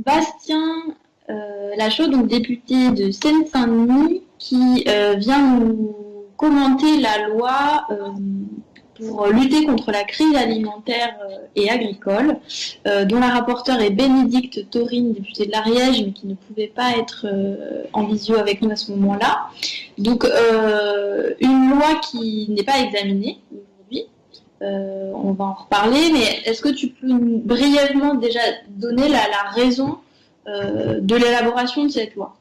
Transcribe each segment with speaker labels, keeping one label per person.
Speaker 1: Bastien Lachaud, donc député de Seine-Saint-Denis, qui vient nous commenter la loi pour lutter contre la crise alimentaire et agricole, dont la rapporteure est Bénédicte Taurine, députée de l'Ariège, mais qui ne pouvait pas être en visio avec nous à ce moment-là. Donc, une loi qui n'est pas examinée aujourd'hui. On va en reparler, mais est-ce que tu peux brièvement déjà donner la raison de l'élaboration de cette loi?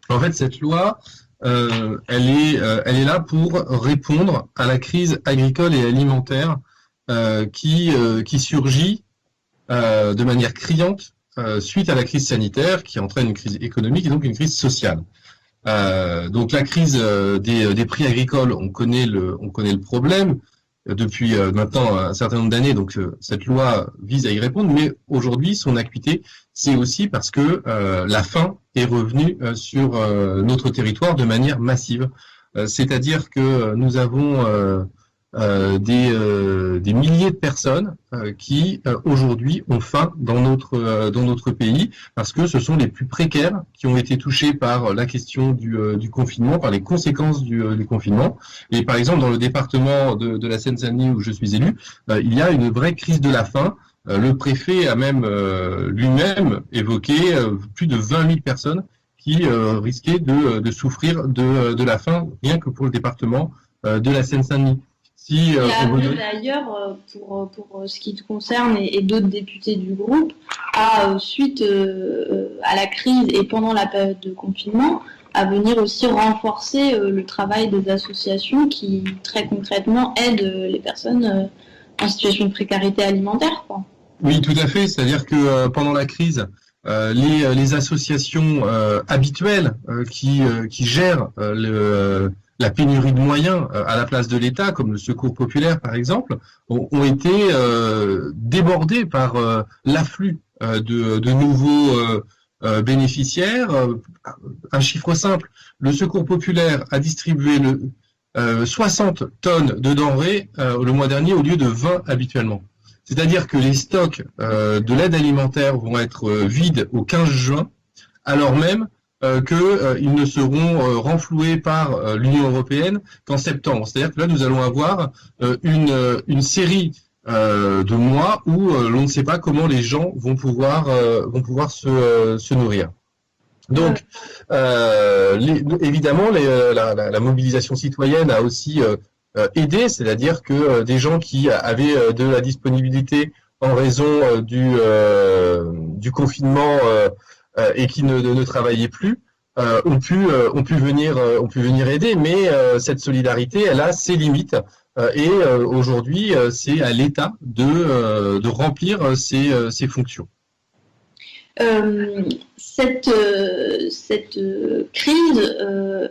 Speaker 2: En fait, cette loi, elle est là pour répondre à la crise agricole et alimentaire qui surgit de manière criante suite à la crise sanitaire qui entraîne une crise économique et donc une crise sociale. Donc la crise des prix agricoles, on connaît le problème depuis maintenant un certain nombre d'années, donc cette loi vise à y répondre, mais aujourd'hui son acuité, c'est aussi parce que la faim est revenue sur notre territoire de manière massive. C'est-à-dire que nous avons des milliers de personnes qui aujourd'hui ont faim dans notre pays, parce que ce sont les plus précaires qui ont été touchés par la question du confinement, par les conséquences du confinement. Et par exemple, dans le département de la Seine-Saint-Denis où je suis élu, il y a une vraie crise de la faim. Le préfet a même lui-même évoqué plus de 20 000 personnes qui risquaient de souffrir de la faim, rien que pour le département de la Seine-Saint-Denis.
Speaker 1: Si, d'ailleurs, pour ce qui te concerne et d'autres députés du groupe, suite à la crise et pendant la période de confinement, à venir aussi renforcer le travail des associations qui, très concrètement, aident les personnes en situation de précarité alimentaire, quoi.
Speaker 2: Oui, tout à fait. C'est-à-dire que pendant la crise, les associations habituelles qui gèrent la pénurie de moyens à la place de l'État, comme le Secours populaire par exemple, ont été débordés par l'afflux de nouveaux bénéficiaires. Un chiffre simple, le Secours populaire a distribué 60 tonnes de denrées le mois dernier au lieu de 20 habituellement. C'est-à-dire que les stocks de l'aide alimentaire vont être vides au 15 juin, alors même qu'ils ne seront renfloués par l'Union européenne qu'en septembre. C'est-à-dire que là, nous allons avoir une série de mois où l'on ne sait pas comment les gens vont pouvoir se nourrir. Donc, évidemment, la mobilisation citoyenne a aussi aidé, c'est-à-dire que des gens qui avaient de la disponibilité en raison du confinement et qui ne travaillaient plus ont pu venir aider, mais cette solidarité, elle a ses limites et aujourd'hui c'est à l'État de remplir ses fonctions.
Speaker 1: Cette crise,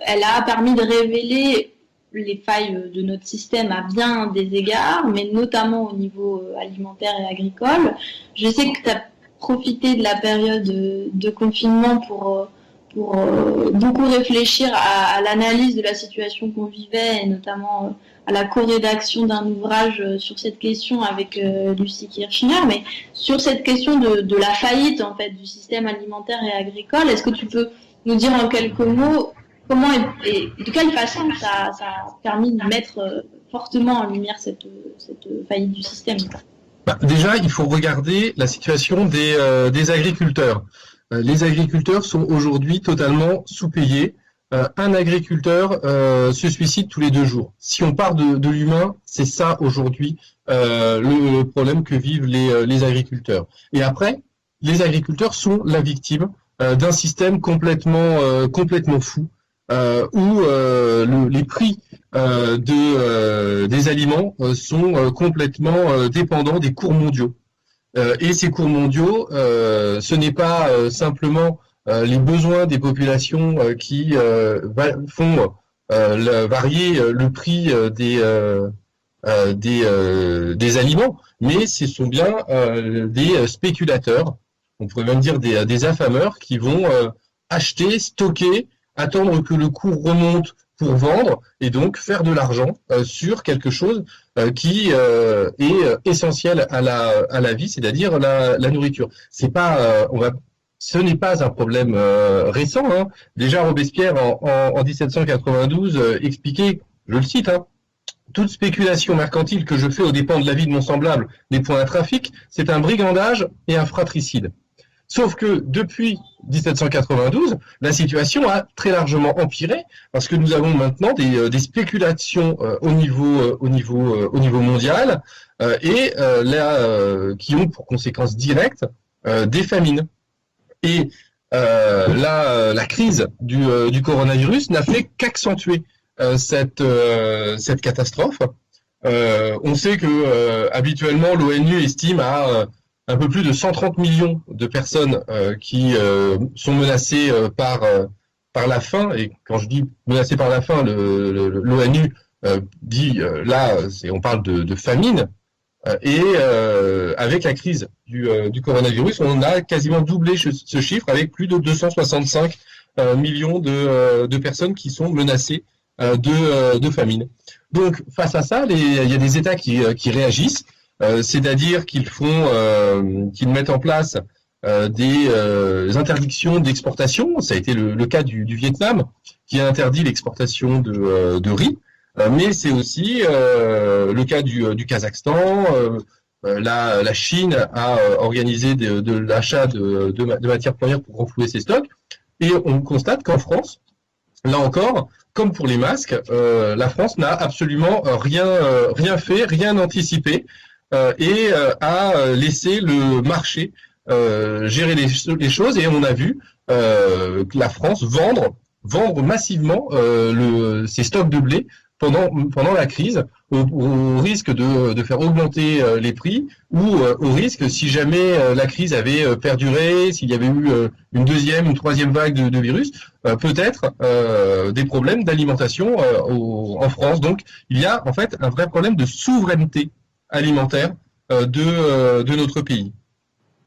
Speaker 1: elle a permis de révéler les failles de notre système à bien des égards, mais notamment au niveau alimentaire et agricole. Je sais que tu as profité de la période de confinement pour beaucoup réfléchir à l'analyse de la situation qu'on vivait et notamment à la co-rédaction d'un ouvrage sur cette question avec Lucie Kirchner. Mais sur cette question de la faillite en fait du système alimentaire et agricole, est-ce que tu peux nous dire en quelques mots comment et de quelle façon ça a permis de mettre fortement en lumière cette faillite du système?
Speaker 2: Déjà, il faut regarder la situation des agriculteurs. Les agriculteurs sont aujourd'hui totalement sous-payés. Un agriculteur se suicide tous les 2 jours. Si on part de l'humain, c'est ça aujourd'hui le problème que vivent les agriculteurs. Et après, les agriculteurs sont la victime d'un système complètement fou où les prix des aliments sont complètement dépendants des cours mondiaux. Et ces cours mondiaux, ce n'est pas simplement les besoins des populations qui font varier le prix des aliments, mais ce sont bien des spéculateurs, on pourrait même dire des affameurs qui vont acheter, stocker attendre que le cours remonte pour vendre et donc faire de l'argent sur quelque chose qui est essentiel à la vie, c'est-à-dire la nourriture. C'est pas, ce n'est pas un problème récent. Hein. Déjà Robespierre en 1792 expliquait, je le cite, hein, toute spéculation mercantile que je fais aux dépens de la vie de mon semblable n'est point un trafic, c'est un brigandage et un fratricide. Sauf que depuis 1792, la situation a très largement empiré parce que nous avons maintenant des spéculations au niveau mondial qui ont pour conséquence directe des famines. Et la crise du coronavirus n'a fait qu'accentuer cette catastrophe. On sait que habituellement l'ONU estime à un peu plus de 130 millions de personnes qui sont menacées par la faim. Et quand je dis menacées par la faim, l'ONU dit on parle de famine. Et avec la crise du coronavirus, on a quasiment doublé ce chiffre avec plus de 265 millions de personnes qui sont menacées de famine. Donc face à ça, il y a des États qui réagissent. C'est-à-dire qu'ils mettent en place des interdictions d'exportation. Ça a été le cas du Vietnam, qui a interdit l'exportation de riz. Mais c'est aussi le cas du Kazakhstan. La Chine a organisé de l'achat de matières premières pour renflouer ses stocks. Et on constate qu'en France, là encore, comme pour les masques, la France n'a absolument rien fait, rien anticipé. Et a laissé le marché gérer les choses, et on a vu la France vendre massivement ses stocks de blé pendant la crise, au risque de faire augmenter les prix, ou au risque, si jamais la crise avait perduré, s'il y avait eu une deuxième, une troisième vague de virus, peut-être des problèmes d'alimentation en France. Donc il y a en fait un vrai problème de souveraineté alimentaire de notre pays.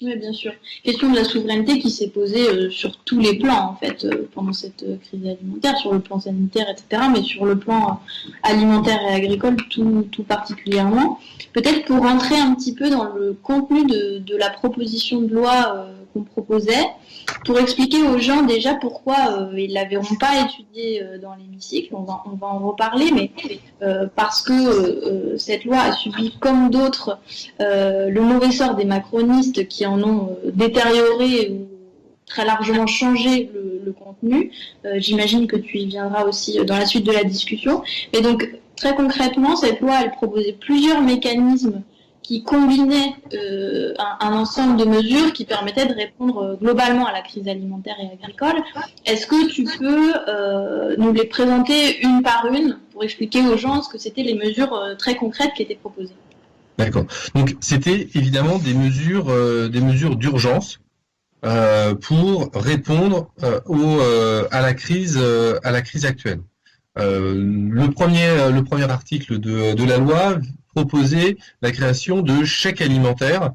Speaker 1: Oui, bien sûr. Question de la souveraineté qui s'est posée sur tous les plans, en fait, pendant cette crise alimentaire, sur le plan sanitaire, etc., mais sur le plan alimentaire et agricole tout particulièrement. Peut-être pour rentrer un petit peu dans le contenu de la proposition de loi qu'on proposait, pour expliquer aux gens déjà pourquoi ils ne la verront pas étudiée dans l'hémicycle, on va en reparler, mais parce que cette loi a subi, comme d'autres, le mauvais sort des macronistes qui en ont détérioré ou très largement changé le contenu. J'imagine que tu y viendras aussi dans la suite de la discussion. Et donc, très concrètement, cette loi, elle proposait plusieurs mécanismes qui combinait un ensemble de mesures qui permettaient de répondre globalement à la crise alimentaire et agricole. Est-ce que tu peux nous les présenter une par une pour expliquer aux gens ce que c'était les mesures très concrètes qui étaient proposées?
Speaker 2: D'accord. Donc c'était évidemment des mesures d'urgence pour répondre à la crise actuelle. Le premier article de la loi proposait la création de chèques alimentaires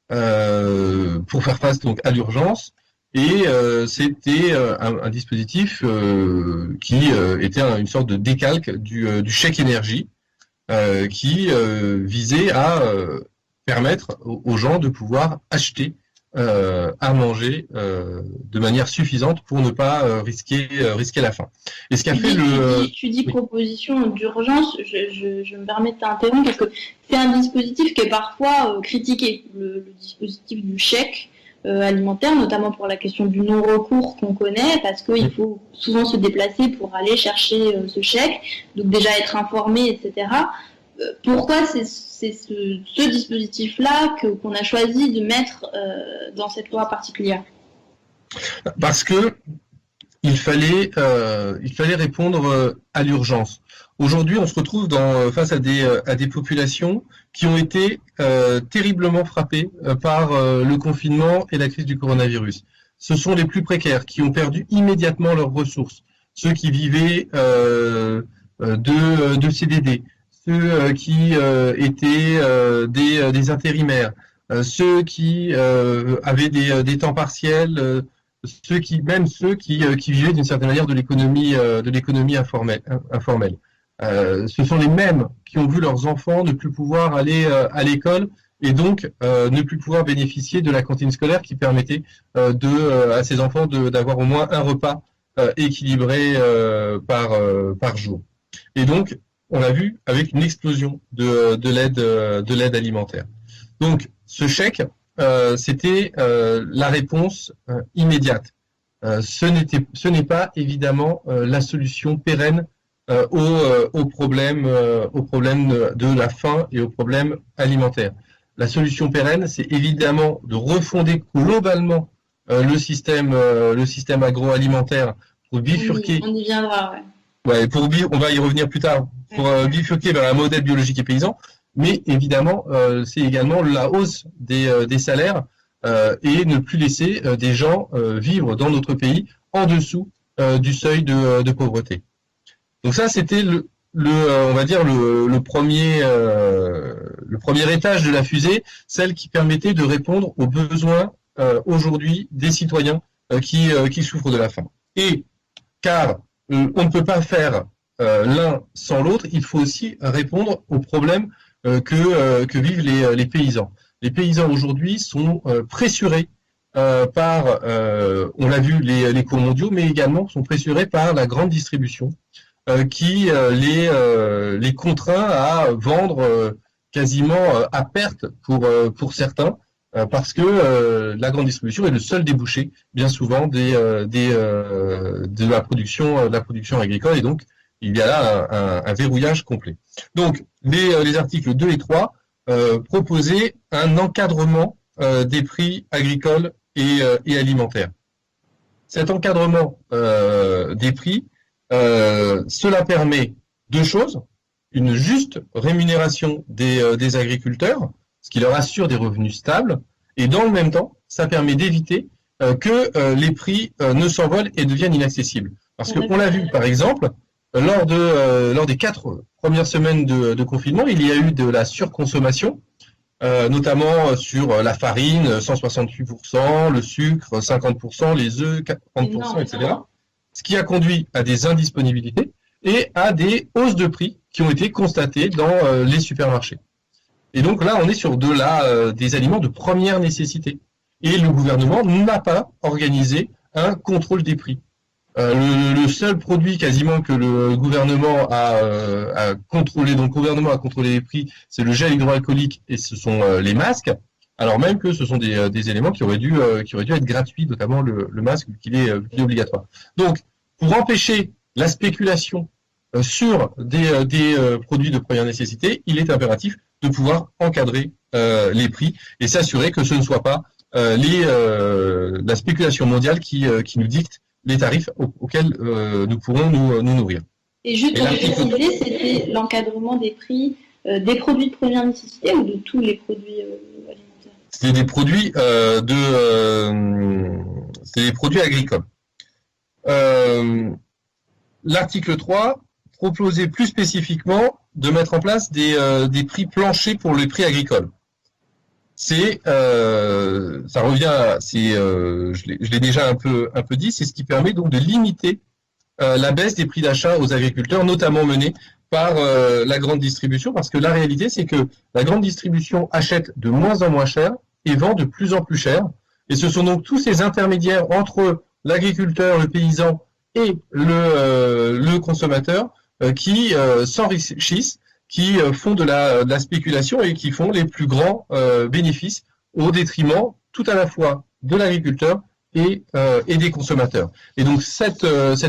Speaker 2: pour faire face donc à l'urgence, et c'était un dispositif qui était une sorte de décalque du chèque énergie qui visait à permettre aux gens de pouvoir acheter à manger de manière suffisante pour ne pas risquer la faim. Et ce qu'a fait
Speaker 1: tu dis proposition d'urgence, je me permets de t'interrompre parce que c'est un dispositif qui est parfois critiqué, le dispositif du chèque alimentaire, notamment pour la question du non-recours qu'on connaît, parce qu'il faut souvent se déplacer pour aller chercher ce chèque, donc déjà être informé, etc. Pourquoi c'est ce dispositif-là qu'on a choisi de mettre dans cette loi particulière?
Speaker 2: Parce que il fallait répondre à l'urgence. Aujourd'hui, on se retrouve face à des populations qui ont été terriblement frappées par le confinement et la crise du coronavirus. Ce sont les plus précaires qui ont perdu immédiatement leurs ressources, ceux qui vivaient de CDD, ceux qui étaient des intérimaires, ceux qui avaient des temps partiels ceux qui vivaient d'une certaine manière de l'économie informelle. Ce sont les mêmes qui ont vu leurs enfants ne plus pouvoir aller à l'école et donc ne plus pouvoir bénéficier de la cantine scolaire qui permettait à ces enfants d'avoir au moins un repas équilibré par jour. Et donc, on l'a vu avec une explosion de l'aide alimentaire. Donc, ce chèque, c'était la réponse immédiate. Ce n'est pas évidemment la solution pérenne au problème de la faim et au problème alimentaire. La solution pérenne, c'est évidemment de refonder globalement le système agroalimentaire pour bifurquer.
Speaker 1: On y viendra, ouais.
Speaker 2: Ouais, on va y revenir plus tard, pour bifurquer vers un modèle biologique et paysan, mais évidemment, c'est également la hausse des salaires et ne plus laisser des gens vivre dans notre pays en dessous du seuil de pauvreté. Donc ça, c'était on va dire le premier étage de la fusée, celle qui permettait de répondre aux besoins aujourd'hui des citoyens qui souffrent de la faim. Et car on ne peut pas faire l'un sans l'autre, il faut aussi répondre aux problèmes que vivent les paysans. Les paysans aujourd'hui sont pressurés par, on l'a vu, les cours mondiaux, mais également sont pressurés par la grande distribution qui les contraint à vendre quasiment à perte pour certains, parce que la grande distribution est le seul débouché, bien souvent, de la production agricole, et donc il y a là un verrouillage complet. Donc les articles 2 et 3 proposaient un encadrement des prix agricoles et alimentaires. Cet encadrement des prix, cela permet deux choses: une juste rémunération des agriculteurs, ce qui leur assure des revenus stables, et dans le même temps, ça permet d'éviter que les prix ne s'envolent et deviennent inaccessibles. Parce qu'on l'a vu, par exemple, lors des 4 premières semaines de confinement, il y a eu de la surconsommation, notamment sur la farine, 168%, le sucre, 50%, les œufs, 40%, etc. Ce qui a conduit à des indisponibilités et à des hausses de prix qui ont été constatées dans les supermarchés. Et donc là, on est sur des aliments de première nécessité. Et le gouvernement n'a pas organisé un contrôle des prix. Le seul produit quasiment que le gouvernement a contrôlé, donc le gouvernement a contrôlé les prix, c'est le gel hydroalcoolique et ce sont les masques, alors même que ce sont des éléments qui auraient dû être gratuits, notamment le masque qu'il est obligatoire. Donc, pour empêcher la spéculation sur des produits de première nécessité, il est impératif de pouvoir encadrer les prix et s'assurer que ce ne soit pas la spéculation mondiale qui nous dicte les tarifs auxquels nous pourrons nous nourrir.
Speaker 1: Et juste pour préciser, c'était l'encadrement des prix des produits de première nécessité ou de tous les produits alimentaires?
Speaker 2: C'était des produits c'était des produits agricoles. L'article 3 proposait plus spécifiquement de mettre en place des prix planchers pour les prix agricoles. Ça revient, je l'ai déjà un peu dit, c'est ce qui permet donc de limiter la baisse des prix d'achat aux agriculteurs, notamment menée par la grande distribution, parce que la réalité, c'est que la grande distribution achète de moins en moins cher et vend de plus en plus cher. Et ce sont donc tous ces intermédiaires entre l'agriculteur, le paysan et le consommateur qui s'enrichissent, qui font de la spéculation et qui font les plus grands bénéfices au détriment tout à la fois de l'agriculteur et des consommateurs. Et donc cette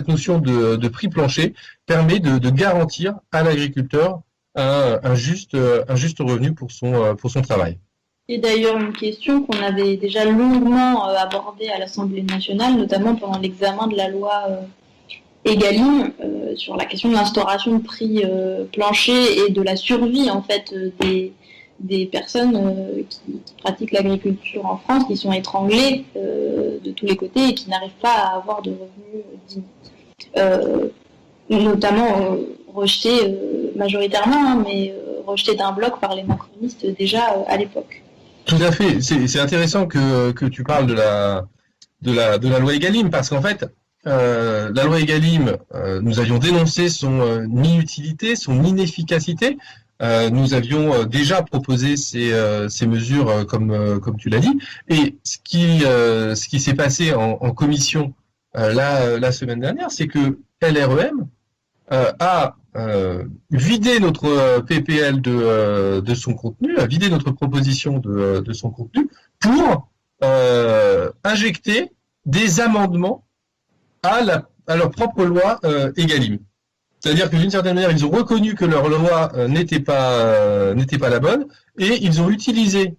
Speaker 2: notion de prix plancher permet de garantir à l'agriculteur un juste revenu pour son travail.
Speaker 1: Et d'ailleurs, une question qu'on avait déjà longuement abordée à l'Assemblée nationale, notamment pendant l'examen de la loi Egalim, sur la question de l'instauration de prix plancher et de la survie en fait des personnes qui pratiquent l'agriculture en France, qui sont étranglées de tous les côtés et qui n'arrivent pas à avoir de revenus dignes. Notamment rejetés majoritairement, mais rejetés d'un bloc par les macronistes déjà à l'époque.
Speaker 2: Tout à fait. C'est intéressant que tu parles de de la loi Egalim, parce qu'en fait, la loi Egalim, nous avions dénoncé son inutilité, son inefficacité. Nous avions déjà proposé ces mesures, comme tu l'as dit. Et ce qui s'est passé en commission la semaine dernière, c'est que LREM a vidé notre PPL de son contenu, a vidé notre proposition de son contenu pour injecter des amendements à leur propre loi Egalim. C'est-à-dire que d'une certaine manière, ils ont reconnu que leur loi n'était pas la bonne, et ils ont utilisé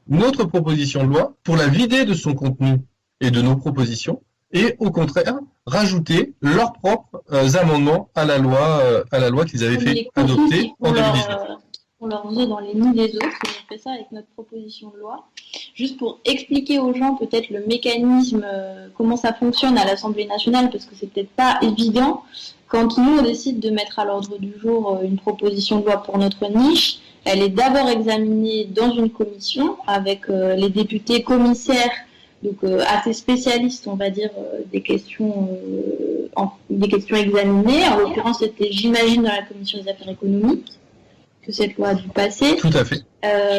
Speaker 2: notre proposition de loi pour la vider de son contenu et de nos propositions, et au contraire rajouter leurs propres amendements à la loi qu'ils avaient fait adopter en 2018.
Speaker 1: On leur faisait dans les nids des autres, et on fait ça avec notre proposition de loi. Juste pour expliquer aux gens peut-être le mécanisme, comment ça fonctionne à l'Assemblée nationale, parce que c'est peut-être pas évident. Quand nous on décide de mettre à l'ordre du jour une proposition de loi pour notre niche, elle est d'abord examinée dans une commission avec les députés commissaires, donc assez spécialistes, on va dire, des questions examinées. En l'occurrence, c'était, j'imagine, dans la commission des affaires économiques que cette loi a dû passer.
Speaker 2: Tout à fait.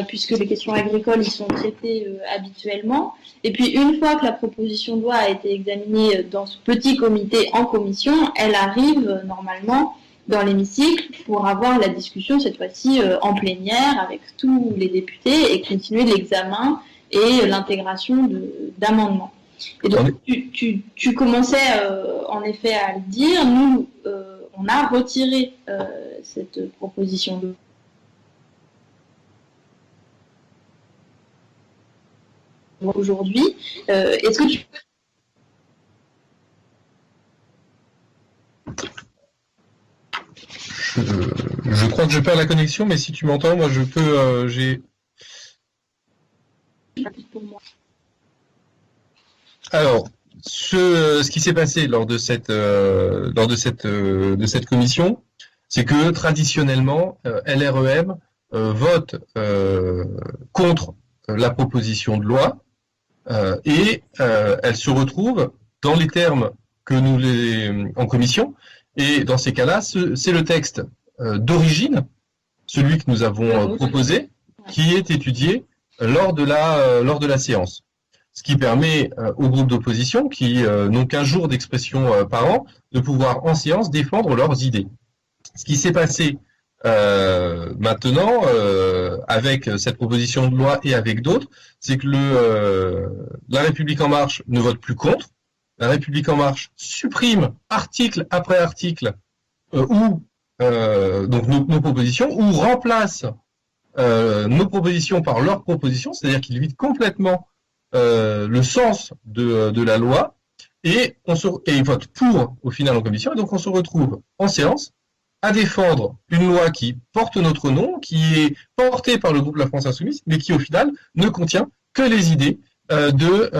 Speaker 1: Puisque les questions agricoles y sont traitées habituellement. Et puis, une fois que la proposition de loi a été examinée dans ce petit comité en commission, elle arrive normalement dans l'hémicycle pour avoir la discussion, cette fois-ci en plénière, avec tous les députés, et continuer l'examen et l'intégration d'amendements. Et donc, tu commençais en effet à le dire, nous, on a retiré cette proposition de loi. Aujourd'hui, est-ce que tu...
Speaker 2: Je crois que je perds la connexion, mais si tu m'entends, moi je peux... Alors, ce qui s'est passé lors de cette commission, c'est que traditionnellement, LREM vote contre la proposition de loi, et elle se retrouve dans les termes que en commission, et dans ces cas-là, c'est le texte d'origine, celui que nous avons proposé, qui est étudié lors de la séance. Ce qui permet aux groupes d'opposition, qui n'ont qu'un jour d'expression par an, de pouvoir en séance défendre leurs idées. Ce qui s'est passé maintenant, avec cette proposition de loi et avec d'autres, c'est que la République En Marche ne vote plus contre. La République En Marche supprime article après article donc nos propositions, ou remplace nos propositions par leurs propositions, c'est-à-dire qu'ils vident complètement le sens de la loi, et ils votent pour au final en commission, et donc on se retrouve en séance à défendre une loi qui porte notre nom, qui est portée par le groupe La France Insoumise, mais qui au final ne contient que les idées de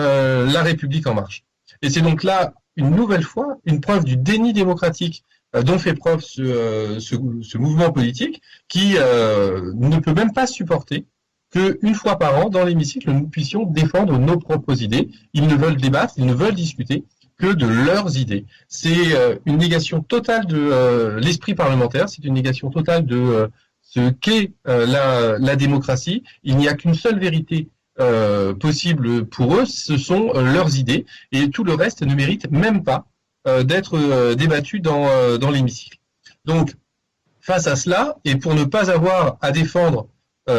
Speaker 2: la République En Marche. Et c'est donc là, une nouvelle fois, une preuve du déni démocratique dont fait preuve ce mouvement politique, qui ne peut même pas supporter qu'une fois par an, dans l'hémicycle, nous puissions défendre nos propres idées. Ils ne veulent débattre, ils ne veulent discuter que de leurs idées. C'est une négation totale de l'esprit parlementaire, c'est une négation totale de ce qu'est la démocratie. Il n'y a qu'une seule vérité possible pour eux, ce sont leurs idées, et tout le reste ne mérite même pas d'être débattu dans l'hémicycle. Donc, face à cela, et pour ne pas avoir à défendre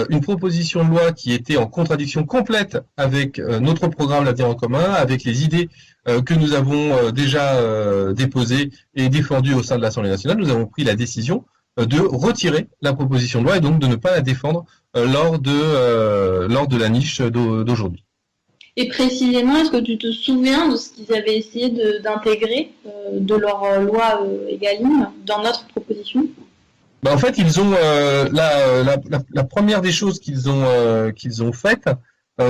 Speaker 2: une proposition de loi qui était en contradiction complète avec notre programme L'Avenir en commun, avec les idées que nous avons déjà déposées et défendues au sein de l'Assemblée nationale, nous avons pris la décision de retirer la proposition de loi, et donc de ne pas la défendre lors de la niche d'aujourd'hui.
Speaker 1: Et précisément, est-ce que tu te souviens de ce qu'ils avaient essayé d'intégrer de leur loi Egalim dans notre proposition ?
Speaker 2: En fait, ils ont la première des choses qu'ils ont faites,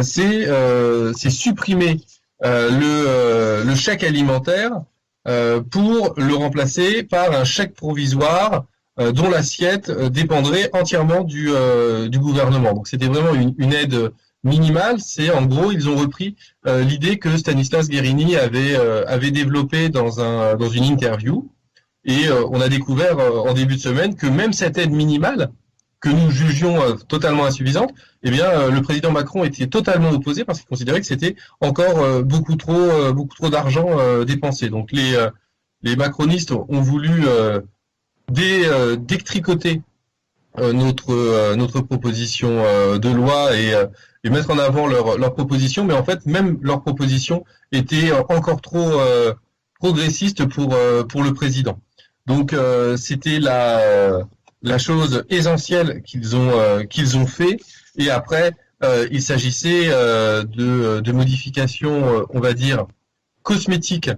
Speaker 2: c'est supprimer le chèque alimentaire pour le remplacer par un chèque provisoire dont l'assiette dépendrait entièrement du gouvernement. Donc c'était vraiment une aide minimale, c'est en gros, ils ont repris l'idée que Stanislas Guérini avait développée dans une interview. Et on a découvert en début de semaine que même cette aide minimale, que nous jugions totalement insuffisante, eh bien, le président Macron était totalement opposé parce qu'il considérait que c'était encore beaucoup trop d'argent dépensé. Donc les macronistes ont voulu détricoter notre proposition de loi et mettre en avant leur proposition, mais en fait, même leur proposition était encore trop progressiste pour le président. Donc c'était la chose essentielle qu'ils ont fait, et après il s'agissait de modifications, on va dire cosmétiques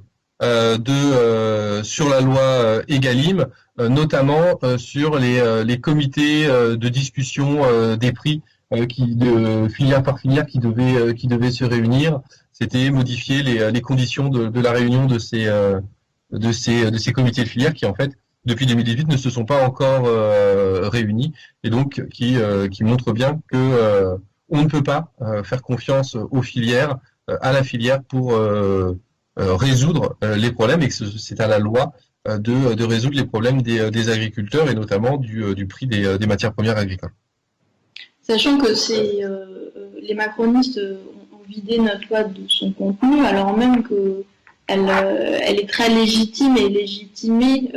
Speaker 2: sur la loi Egalim, notamment sur les comités de discussion des prix de filière par filière qui devaient se réunir. C'était modifier les conditions de la réunion de ces comités de filière qui en fait depuis 2018 ne se sont pas encore réunis, et donc qui montrent bien que on ne peut pas faire confiance aux filières, à la filière pour résoudre les problèmes, et que c'est à la loi de résoudre les problèmes des agriculteurs, et notamment du prix des matières premières agricoles.
Speaker 1: Sachant que les macronistes ont vidé notre loi de son contenu, alors même que elle est très légitime et légitimée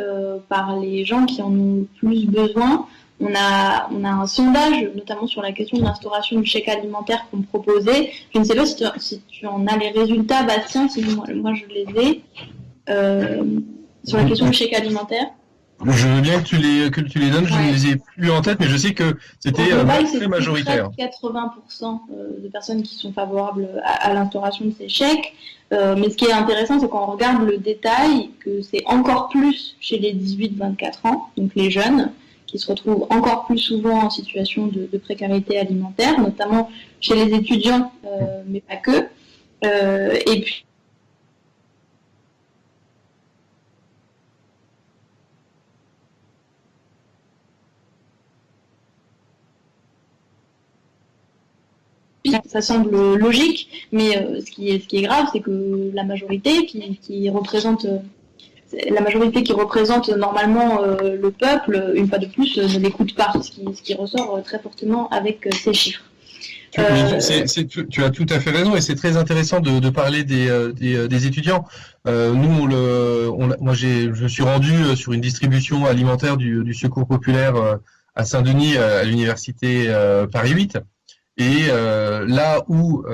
Speaker 1: par les gens qui en ont plus besoin. On a un sondage, notamment sur la question de l'instauration du chèque alimentaire qu'on proposait. Je ne sais pas si tu en as les résultats, Bastien, sinon moi je les ai. Sur la question du chèque alimentaire.
Speaker 2: Je veux bien que tu les donnes, je ne les ai plus en tête, mais je sais que c'était très majoritaire.
Speaker 1: 80% de personnes qui sont favorables à l'instauration de ces chèques. Mais ce qui est intéressant, c'est quand on regarde le détail, que c'est encore plus chez les 18-24 ans, donc les jeunes, qui se retrouvent encore plus souvent en situation de précarité alimentaire, notamment chez les étudiants, mais pas que. Et puis, ça semble logique, mais ce qui est grave, c'est que la majorité qui représente normalement le peuple, une fois de plus, ne l'écoute pas, ce qui ressort très fortement avec ces chiffres.
Speaker 2: Tu as tout à fait raison, et c'est très intéressant de parler des étudiants. Je suis rendu sur une distribution alimentaire du Secours populaire à Saint-Denis, à l'université Paris 8. Et là où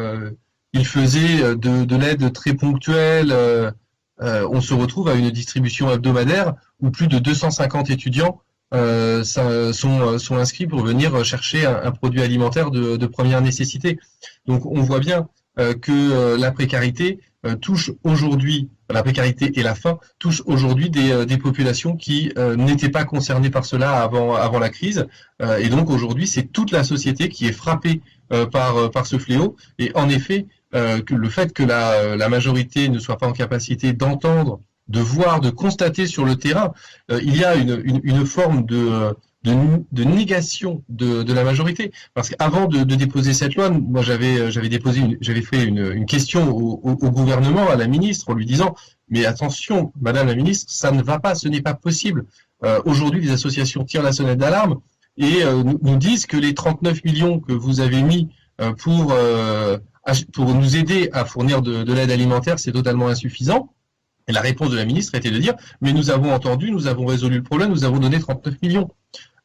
Speaker 2: il faisait de l'aide très ponctuelle, on se retrouve à une distribution hebdomadaire où plus de 250 étudiants sont inscrits pour venir chercher un produit alimentaire de première nécessité. Donc on voit bien que la précarité touche aujourd'hui, la précarité et la faim touchent aujourd'hui des populations qui n'étaient pas concernées par cela avant la crise. Et donc aujourd'hui, c'est toute la société qui est frappée par ce fléau. Et en effet, que le fait que la majorité ne soit pas en capacité d'entendre, de voir, de constater sur le terrain, il y a une forme de négation de la majorité. Parce qu'avant de déposer cette loi, moi j'avais fait une question au gouvernement, à la ministre, en lui disant mais attention, Madame la ministre, ça ne va pas, ce n'est pas possible. Aujourd'hui, les associations tirent la sonnette d'alarme et nous disent que les 39 millions que vous avez mis pour nous aider à fournir de l'aide alimentaire, c'est totalement insuffisant. Et la réponse de la ministre était de dire mais nous avons entendu, nous avons résolu le problème, nous avons donné 39 millions.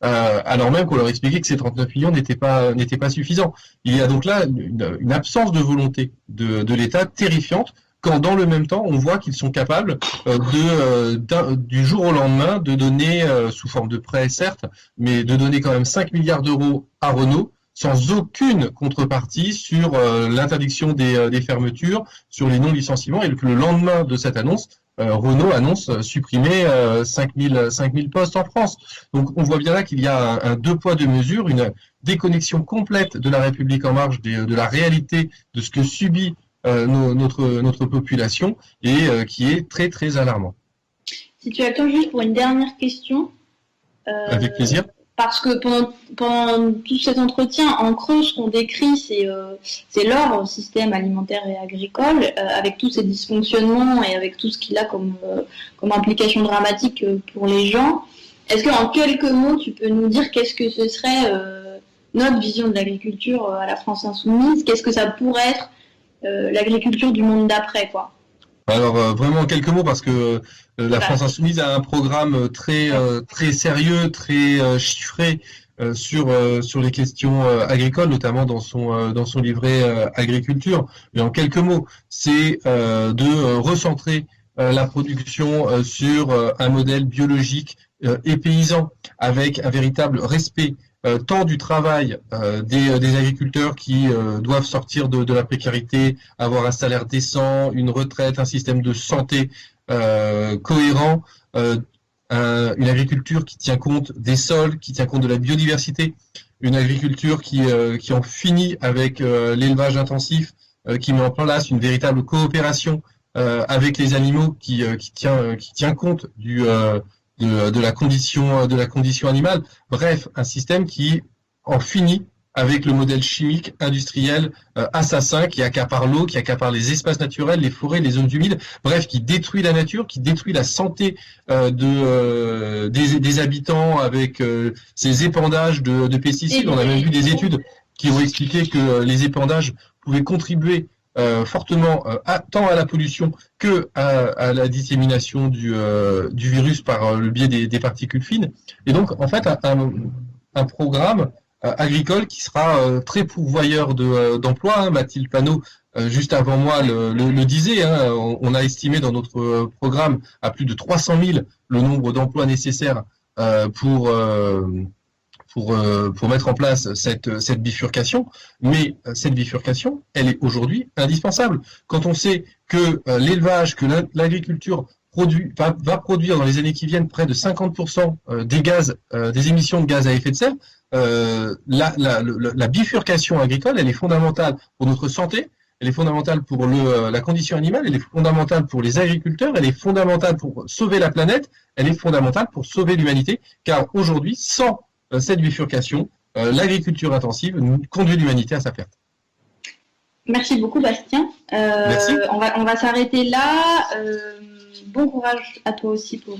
Speaker 2: Alors même qu'on leur expliquait que ces 39 millions n'étaient pas suffisants. Il y a donc là une absence de volonté de l'État terrifiante, quand dans le même temps on voit qu'ils sont capables du jour au lendemain de donner, sous forme de prêt certes, mais de donner quand même 5 milliards d'euros à Renault, sans aucune contrepartie sur l'interdiction des fermetures, sur les non-licenciements, et que le lendemain de cette annonce, Renault annonce supprimer 5000 postes en France. Donc on voit bien là qu'il y a un deux poids deux mesures, une déconnexion complète de la République en marche de la réalité de ce que subit notre population, et qui est très très alarmant.
Speaker 1: Si tu attends juste pour une dernière question.
Speaker 2: Avec plaisir.
Speaker 1: parce que pendant tout cet entretien, en creux, ce qu'on décrit, c'est leur système alimentaire et agricole, avec tous ses dysfonctionnements et avec tout ce qu'il a comme implication dramatique pour les gens. Est-ce qu'en quelques mots, tu peux nous dire qu'est-ce que ce serait notre vision de l'agriculture à la France insoumise? Qu'est-ce que ça pourrait être l'agriculture du monde d'après, quoi?
Speaker 2: Alors vraiment en quelques mots, parce que la France insoumise a un programme très sérieux, très chiffré sur les questions agricoles, notamment dans son livret agriculture. Mais en quelques mots, c'est de recentrer la production sur un modèle biologique et paysan, avec un véritable respect tant du travail des agriculteurs qui doivent sortir de la précarité, avoir un salaire décent, une retraite, un système de santé cohérent, une agriculture qui tient compte des sols, qui tient compte de la biodiversité, une agriculture qui en finit avec l'élevage intensif, qui met en place une véritable coopération avec les animaux, qui tient compte de la condition animale. Bref, un système qui en finit avec le modèle chimique industriel assassin, qui accapare l'eau, qui accapare les espaces naturels, les forêts, les zones humides, bref, qui détruit la nature, qui détruit la santé des habitants avec ces épandages de pesticides. On a même vu des études qui ont expliqué que les épandages pouvaient contribuer fortement tant à la pollution que à la dissémination du virus par le biais des particules fines. Et donc, en fait, un programme agricole qui sera très pourvoyeur d'emplois. Hein. Mathilde Panot, juste avant moi, le disait. Hein. On a estimé dans notre programme à plus de 300 000 le nombre d'emplois nécessaires pour mettre en place cette bifurcation. Mais cette bifurcation, elle est aujourd'hui indispensable. Quand on sait que l'élevage, que l'agriculture va produire dans les années qui viennent près de 50% des émissions de gaz à effet de serre, la bifurcation agricole, elle est fondamentale pour notre santé, elle est fondamentale pour la condition animale, elle est fondamentale pour les agriculteurs, elle est fondamentale pour sauver la planète, elle est fondamentale pour sauver l'humanité, car aujourd'hui, sans cette bifurcation, l'agriculture intensive conduit l'humanité à sa perte.
Speaker 1: Merci beaucoup, Bastien.
Speaker 2: Merci.
Speaker 1: On va s'arrêter là. Bon courage à toi aussi pour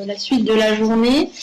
Speaker 1: la suite de la journée.